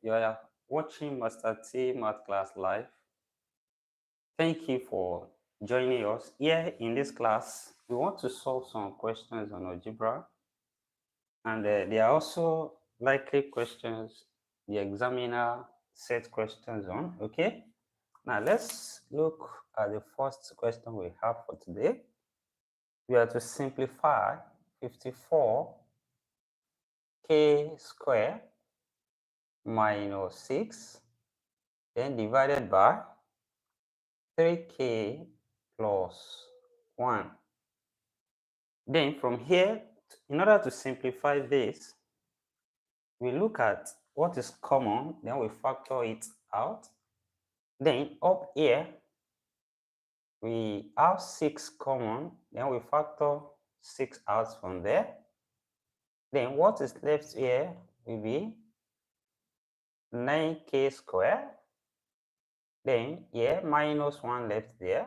you are watching Master T Math Class Live. Thank you for joining us. Here in this class, we want to solve some questions on algebra, and there are also likely questions the examiner set questions on. Okay, now let's look at the first question we have for today. We are to simplify 54k squared minus 6, then divided by 3k plus 1. Then from here, in order to simplify this, we look at what is common, then we factor it out. Then up here, we have 6 common, then we factor 6 out from there. Then what is left here will be 9k squared. Then here minus 1 left there.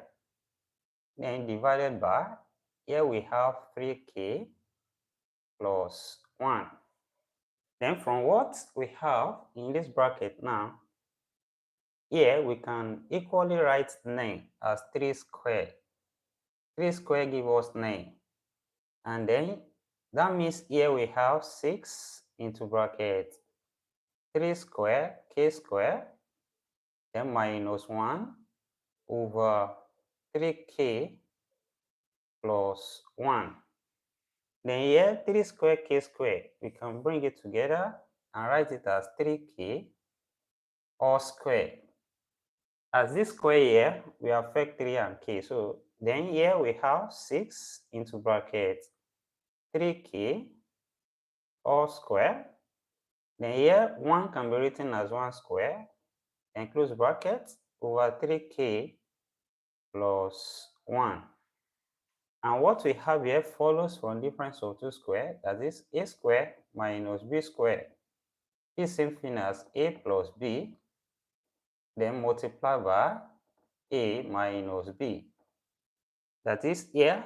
Then divided by, here we have 3k plus 1. Then from what we have in this bracket now, here we can equally write 9 as 3 squared. 3 squared gives us 9. And then that means here we have 6 into bracket 3 squared, k squared, then minus 1 over 3k plus 1. Then here 3 squared k squared, we can bring it together and write it as 3k all squared. As this square here, we affect 3 and k. So then here we have 6 into bracket 3k all square. Then here 1 can be written as 1 square, then close bracket over 3k plus 1. And what we have here follows from difference of 2 squared, that is a squared minus b squared. Is same thing as a plus b, then multiply by a minus b. That is here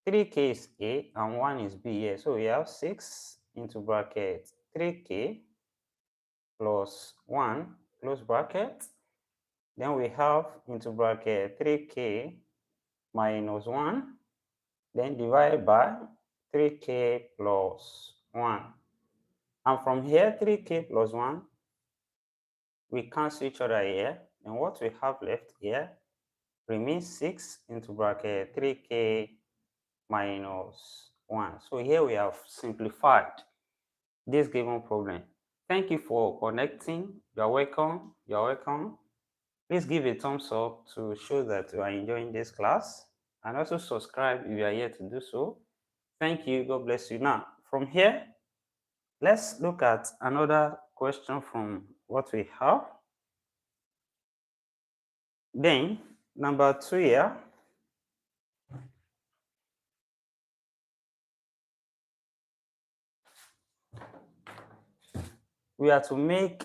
3k is a and 1 is b here. So we have 6 into bracket 3k plus 1 close bracket. Then we have into bracket 3k minus 1, then divided by 3k plus 1. And from here 3k plus 1, we cancel each other here. And what we have left here remains 6 into bracket 3k minus 1. So here we have simplified this given problem. Thank you for connecting. You're welcome. You're welcome. Please give a thumbs up to show that you are enjoying this class, and also subscribe if you are here to do so. Thank you. God bless you. Now, from here, let's look at another question from what we have. Then, number 2 here. We are to make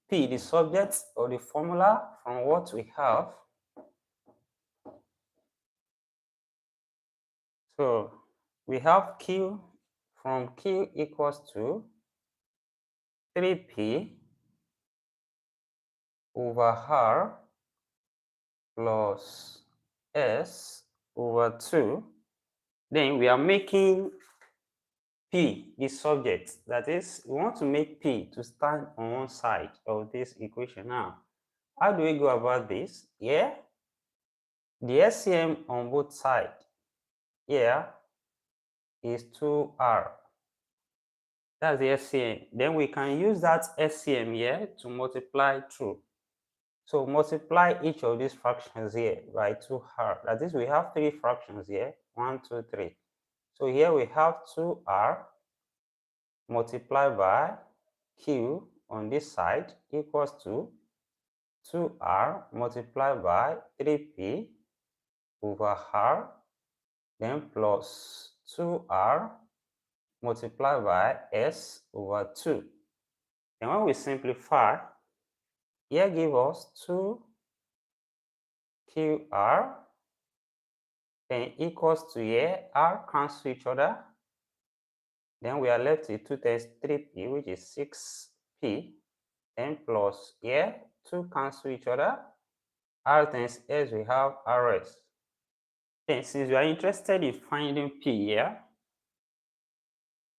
P the subject of the formula from what we have. So we have Q from Q equals to 3P over R plus S over 2. Then we are making P the subject. That is, we want to make P to stand on one side of this equation. Now, how do we go about this? Here, the LCM on both sides here is 2R. That's the LCM. Then we can use that LCM here to multiply through. So multiply each of these fractions here by 2R. That is, we have 3 fractions here. 1, 2, 3. So here we have 2R multiplied by Q on this side equals to 2R multiplied by 3P over R, then plus 2R multiplied by S over 2. And when we simplify, here give us 2QR, then equals to here, R cancel each other. Then we are left with 2 times 3P, which is 6P. then plus here, 2 cancel each other. R times S, we have RS. Then since we are interested in finding P here,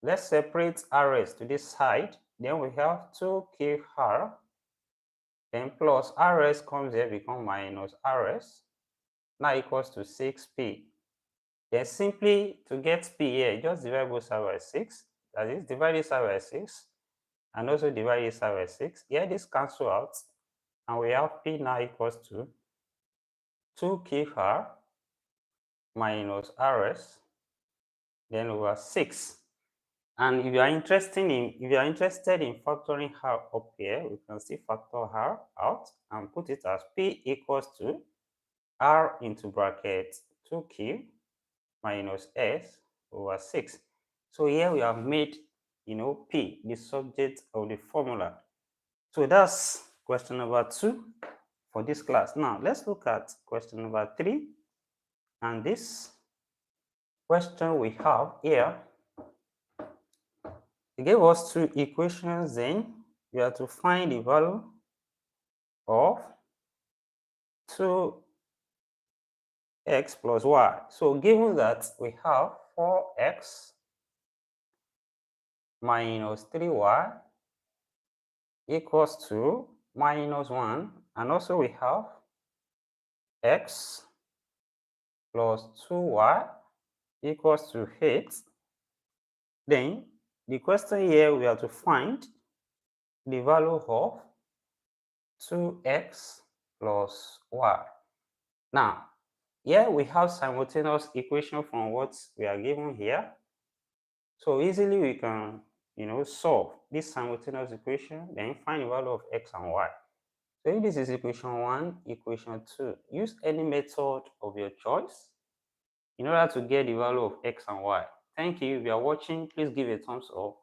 let's separate RS to this side. Then we have 2QR, then plus RS comes here, become minus RS, now equals to 6P. Then simply to get P here, just divide both sides by 6. That is, divide this side by 6 and also divide this side by 6. Here this cancel out and we have P now equals to 2QR minus RS, then over 6. And if you are interested in factoring her up here, we can still factor her out and put it as P equals to R into bracket 2Q minus S over 6. So here we have made, P the subject of the formula. So that's question number 2 for this class. Now let's look at question number 3. And this question we have here, they gave us 2 equations, then we have to find the value of 2x plus y. So given that we have 4x minus 3y equals to minus 1, and also we have x plus 2y equals to 8, then the question here we have to find the value of 2x plus y. Now, here we have simultaneous equation from what we are given here. So easily we can, solve this simultaneous equation, then find the value of x and y. So if this is equation 1, equation 2, use any method of your choice in order to get the value of x and y. Thank you. If you are watching, please give a thumbs up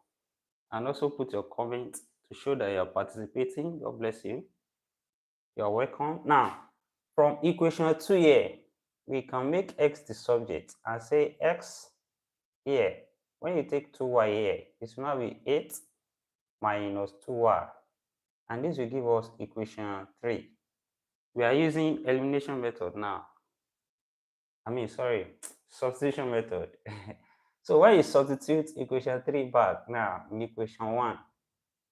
and also put your comment to show that you are participating. God bless you. You are welcome. Now, from equation 2 here, we can make x the subject and say x here. When you take 2y here, this will now be 8 minus 2y. And this will give us equation 3. We are using elimination method now. Substitution method. So when you substitute equation 3 back now in equation 1,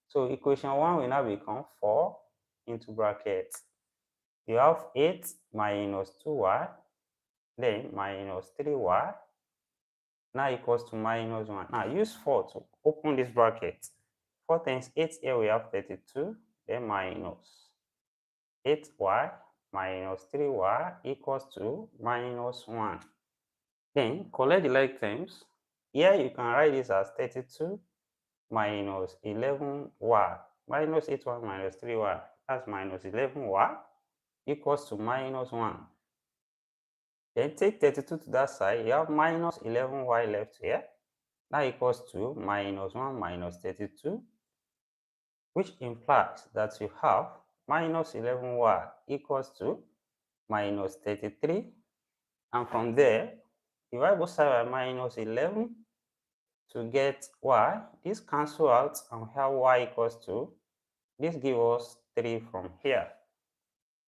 so equation 1 will now become 4 into bracket. You have 8 minus 2y, then minus 3y, now equals to minus 1. Now use 4 to open this bracket. 4 times 8 here we have 32, then minus 8y minus 3y equals to minus 1. Then collect the like terms. Here you can write this as 32 minus 11y minus 8y minus 3y. That's minus 11y equals to minus 1. Then take 32 to that side. You have minus 11y left here. That equals to minus 1 minus 32, which implies that you have minus 11y equals to minus 33. And from there, divide both sides by minus 11 to get y. This cancel out and we have y equals to, this gives us 3 from here.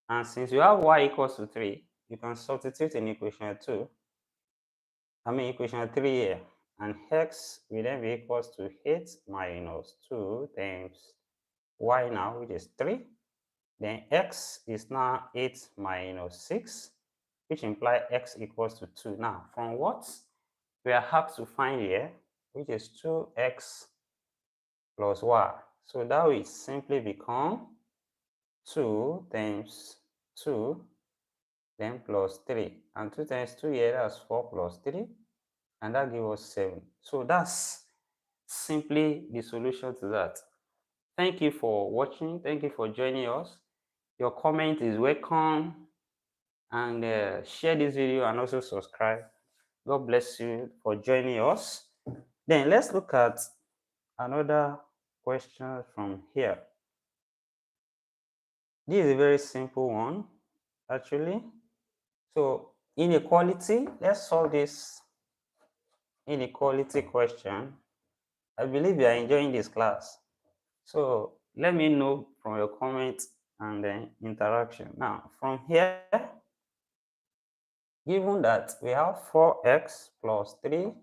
And since you have y equals to 3, you can substitute in equation 3 here. And x will then be equals to 8 minus 2 times y now, which is 3. Then x is now 8 minus 6, which implies x equals to 2. Now, from what we are asked to find here, which is 2x plus y. So that will simply become 2 times 2, then plus 3. And 2 times 2 here, that's 4 plus 3. And that gives us 7. So that's simply the solution to that. Thank you for watching. Thank you for joining us. Your comment is welcome. And share this video and also subscribe. God bless you for joining us. Then let's look at another question from here. This is a very simple one, actually. So inequality, let's solve this inequality question. I believe you are enjoying this class. So Let me know from your comments and then interaction. Now, from here, given that we have 4x plus 3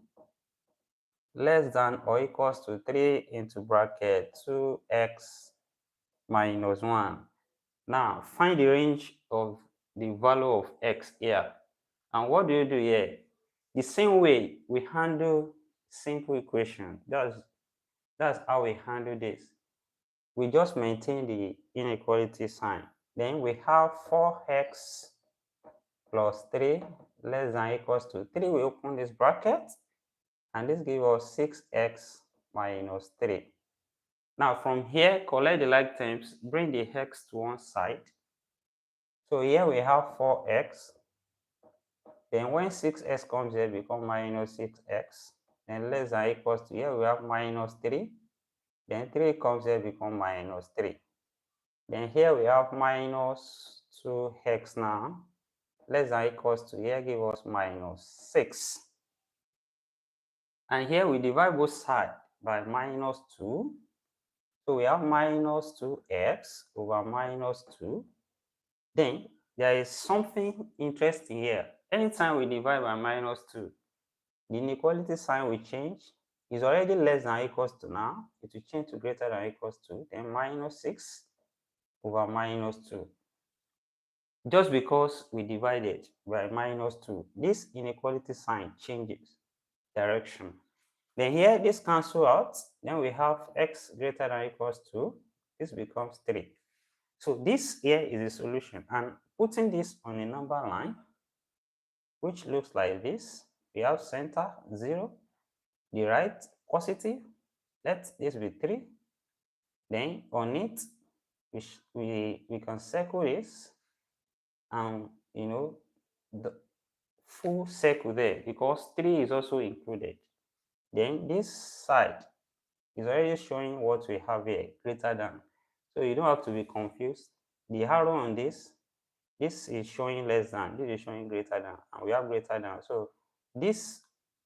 less than or equals to 3 into bracket 2x minus 1. Now, find the range of the value of x here. And what do you do here? The same way we handle simple equation. That's how we handle this. We just maintain the inequality sign. Then we have 4x plus 3 less than equals to 3. We open this bracket and this gives us 6x minus 3. Now from here, collect the like terms, bring the x to one side. So here we have 4x. Then when 6x comes here, become minus 6x. Then less than equals to, here we have minus 3. Then 3 comes here, become minus 3. Then here we have minus 2x now. Less than equals to, here give us minus 6. And here we divide both sides by minus 2. So we have minus 2x over minus 2. Then there is something interesting here. Anytime we divide by minus 2, the inequality sign will change. It's already less than equals to now. It will change to greater than equals to. Then minus 6 over minus 2. Just because we divided by minus 2, this inequality sign changes direction. Then here, this cancel out. Then we have x greater than equals to. This becomes 3. So this here is the solution. And putting this on a number line, which looks like this, we have center 0, the right positive. Let this be 3. Then on it, we can circle this, and the full circle there, because 3 is also included. Then this side is already showing what we have here, greater than. So you don't have to be confused. The arrow on this is showing less than, this is showing greater than, and we have greater than. So this,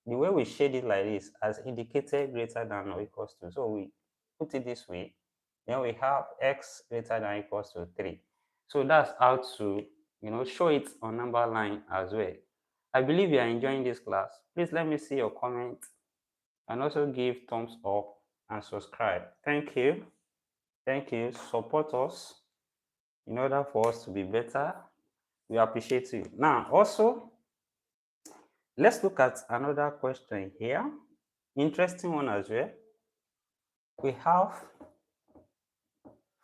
the way we shade it like this, has indicated greater than or equals to. So we put it this way. Then we have x greater than or equals to 3. So that's how to show it on number line as well. I believe you are enjoying this class. Please let me see your comment and also give thumbs up and subscribe. Thank you. Thank you. Support us in order for us to be better. We appreciate you. Now, also, let's look at another question here. Interesting one as well. We have,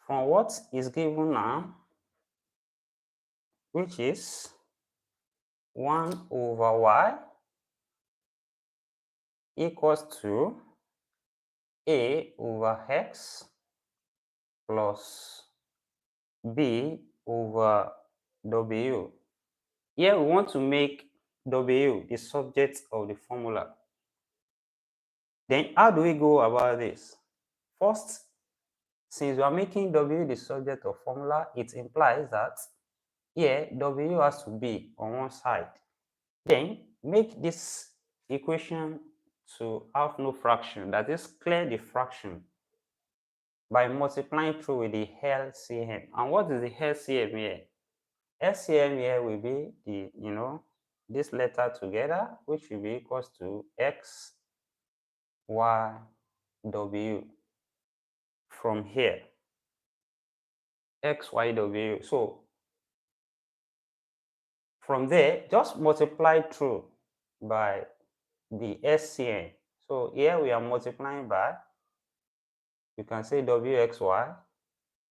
from what is given now, which is 1 over y equals to a over x plus b over w. Here we want to make w the subject of the formula. Then how do we go about this? First, since we are making w the subject of formula, it implies that here w has to be on one side. Then make this equation to have no fraction, that is, clear the fraction by multiplying through with the LCM. And what is the LCM here? LCM here will be the, this letter together, which will be equals to x, y, w from here. X, y, w. So from there, just multiply through by the SCN. So here we are multiplying by, you can say wxy,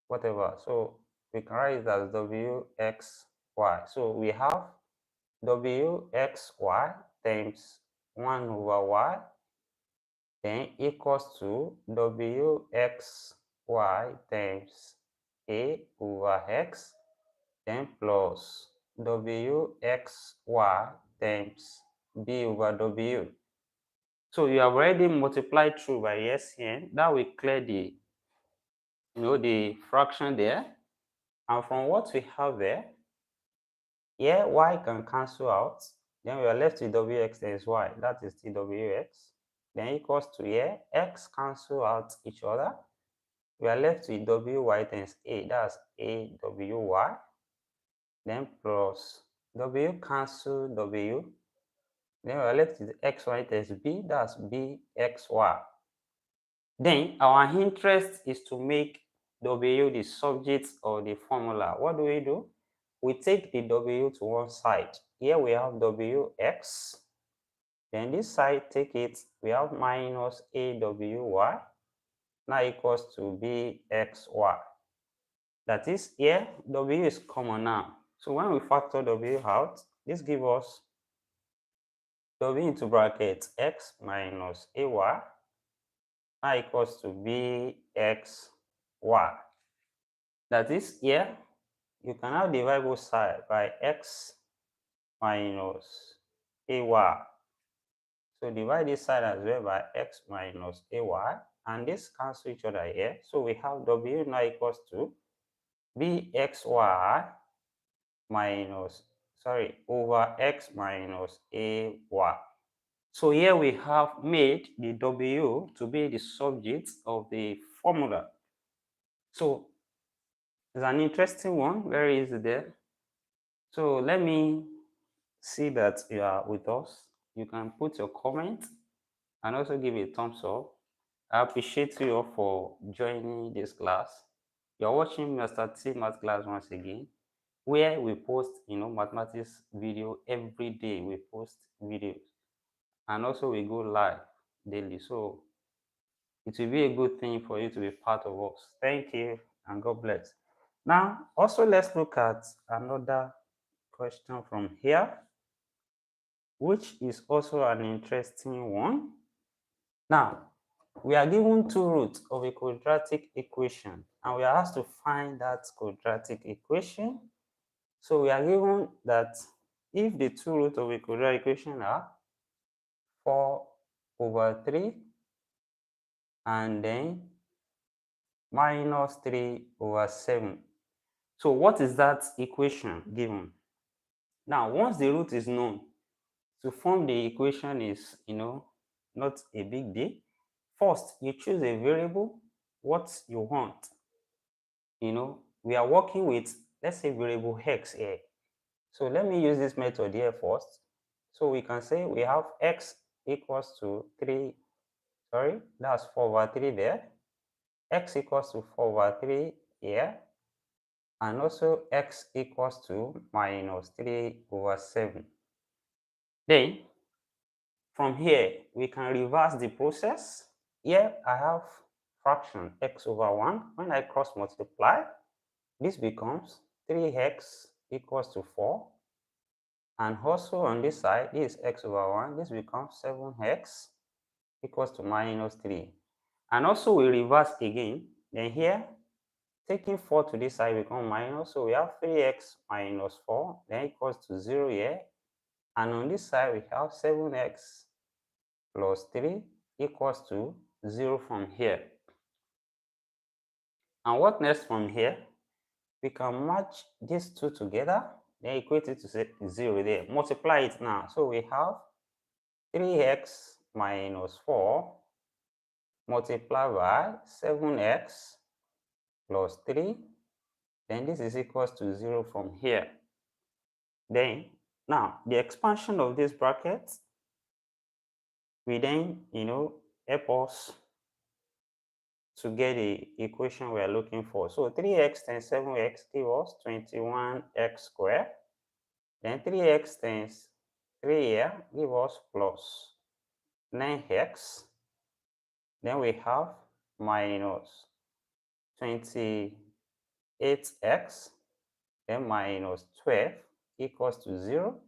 whatever. So we can write it as wxy. So we have wxy times 1 over y, then equals to wxy times a over x, then plus wxy times b over w. So you have already multiplied through by SCN. That will clear the, the fraction there. And from what we have there, here y can cancel out. Then we are left with wx times y. That is the wx. Then equals to here, x cancel out each other. we are left with wy times a, that's a wy, then plus w cancel w, then we are left with xy times b, that's b xy. Then our interest is to make w the subject of the formula. What do? We take the w to one side. Here we have wx. Then this side, take it, we have minus awy, now equals to bxy. That is, here, w is common now. So when we factor w out, this gives us w into bracket x minus ay, now equals to bxy. That is, here, you can now divide both sides by x minus ay. So divide this side as well by x minus ay, and this cancel each other here. So we have w now equals to bxy minus, over x minus ay. So here we have made the w to be the subject of the formula. So it's an interesting one, very easy there. So let me see that you are with us. You can put your comment and also give a thumbs up. I appreciate you all for joining this class. You're watching Mr. T Math class once again, where we post, mathematics video every day. We post videos, and also we go live daily. So it will be a good thing for you to be part of us. Thank you, and God bless. Now, also let's look at another question from here, which is also an interesting one. Now, we are given two roots of a quadratic equation, and we are asked to find that quadratic equation. So we are given that if the two roots of a quadratic equation are 4/3 and then -3/7. So what is that equation given? Now, once the root is known, to form the equation is, not a big deal. First, you choose a variable, what you want. We are working with, let's say, variable x here. So let me use this method here first. So we can say we have x equals to 3, that's 4/3 there. X equals to 4/3 here. And also x equals to -3/7. Then, from here, we can reverse the process. Here, I have fraction x/1. When I cross multiply, this becomes 3x equals to 4. And also on this side, this is x/1. This becomes 7x equals to -3. And also we reverse again. Then here, taking 4 to this side become minus. So we have 3x minus 4, then equals to 0 here. And on this side, we have 7x plus 3 equals to 0 from here. And what next from here? We can match these two together, then equate it to 0 there. Multiply it now. So we have 3x minus 4 multiplied by 7x plus 3. Then this is equals to 0 from here. Then, now, the expansion of this bracket will then, help us to get the equation we are looking for. So 3x times 7x gives us 21x squared. Then 3x times 3 here gives us plus 9x. Then we have minus 28x. Then minus 12 equals to 0.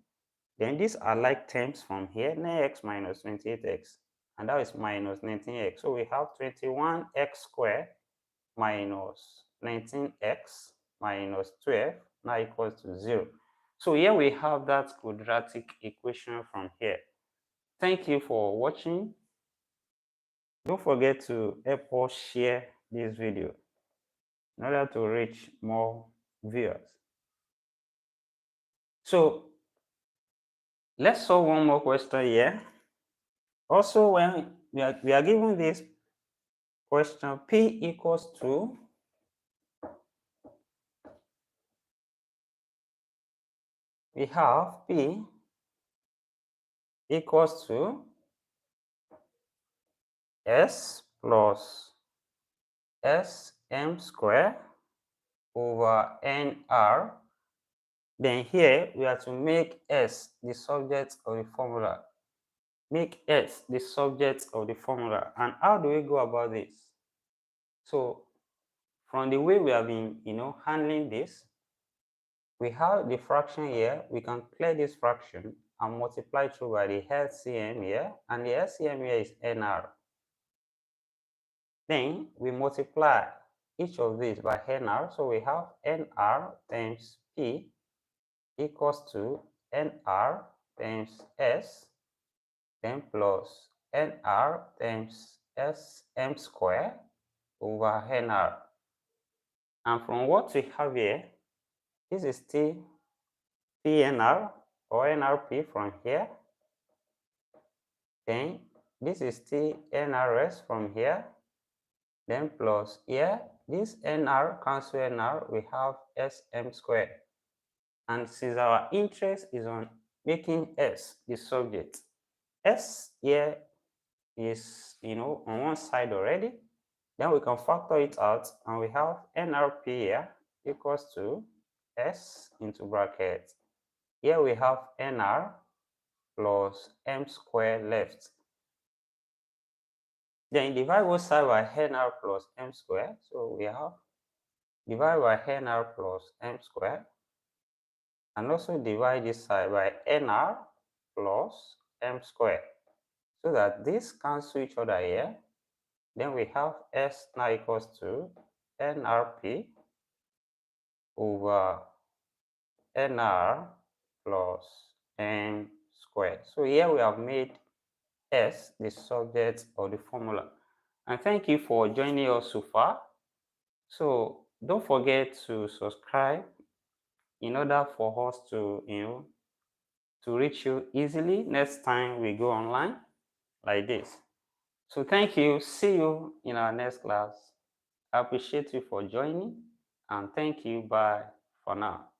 Then these are like terms from here, 9x minus 28x. And that is minus 19x. So we have 21x squared minus 19x minus 12 now equals to 0. So here we have that quadratic equation from here. Thank you for watching. Don't forget to help us share this video in order to reach more viewers. So let's solve one more question here. Also, when we are given this question P equals to we have P equals to S plus Sm square over Nr. Then here we are to make S the subject of the formula. Make S the subject of the formula. And how do we go about this? So from the way we have been, handling this, we have the fraction here. We can clear this fraction and multiply through by the LCM here, and the LCM here is NR. Then we multiply each of these by NR, so we have NR times P equals to NR times S, then plus NR times Sm square over NR. And from what we have here, this is still PNR or NRP from here. Then this is still NRS from here. Then plus here, this NR cancel NR, we have Sm squared. And since our interest is on making S the subject, S here is, on one side already. Then we can factor it out and we have NRP here equals to S into bracket. Here we have NR plus M squared left. Then divide both side by NR plus M squared. So we have divide by NR plus M squared. And also divide this side by NR plus M squared. So that this cancel each other here. Then we have S now equals to NRP over NR plus M squared. So here we have made S the subject of the formula. And thank you for joining us so far. So don't forget to subscribe in order for us to, to reach you easily next time we go online like this. So thank you. See you in our next class. I appreciate you for joining and thank you. Bye for now.